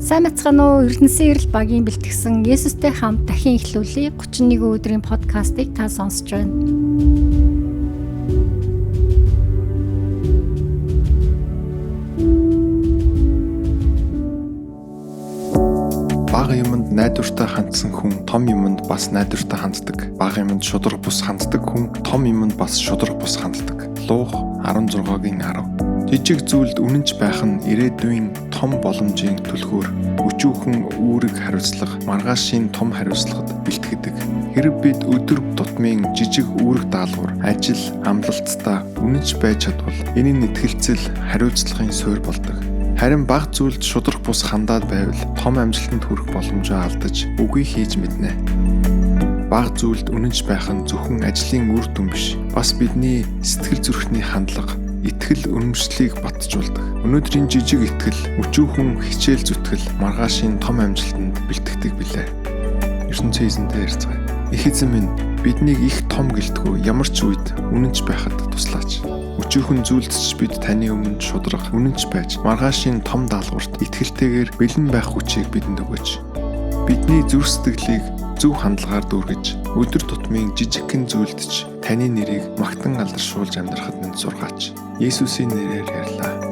Сайн бацгаана уу? Эрдэнэсийн эрэл багийн бэлтгэсэн Есүстэй хамт дахин эхлүүлээ 31 өдрийн подкастыг та сонсож байна. Бага юмд найдвартай хандсан хүн том юмд бас найдвартай ханддаг. Бага юмд шударга бус ханддаг хүн том юмд бас шударга бус ханддаг. Луух 16-гийн 10. Жижиг зүйлд үнэнч байх нь ирээдүйн том боломжийн түлхүүр. Өчүүхэн үүрэг хариуцлага маргаашийн том хариуцлагад бэлтгэдэг. Хэрэв бид өдөр тутмын жижиг үүрэг даалгавар, ажил, амлалттай үнэнч байж чадвал энэ нь итгэлцэл хариуцлагын суурь болдог. Харин бага зүйлд шударга бус хандаад байвал том амжилтанд хүрэх боломжоо алдаж үгүй хийж мэднэ. Бага зүйлд үнэнч байх нь зөвхөн ажлын үр дүн биш. Бас бидний сэтгэл зүрхний хандлага, итгэл үнэмшлийг батжуулдаг. Өнөөдрийн жижиг итгэл, өчүүхэн хичээл зүтгэл маргаашийн том амжилтанд бэлтгэдэг билээ. ертөнцийн эзэнтэй ярьцгаая. Их эзэн минь, биднийг их том гэлтгүү ямар ч үед үнэнч байхад туслаач. Өчүүхэн зүйлдч бид таны өмнө шударга үнэнч байж маргаашийн том даалгаварт итгэлтэйгээр бэлэн байх хүчийг бидэнд өгөөч. Бидний зүрх сэтгэлийг зөв хандлагаар дүүргэж өдөр тутмын жижигхэн зүйлдч таны нэрийг магтан алдаршуулж амьдрахад минь сургаач. Есүсийн нэрээр ярьлаа.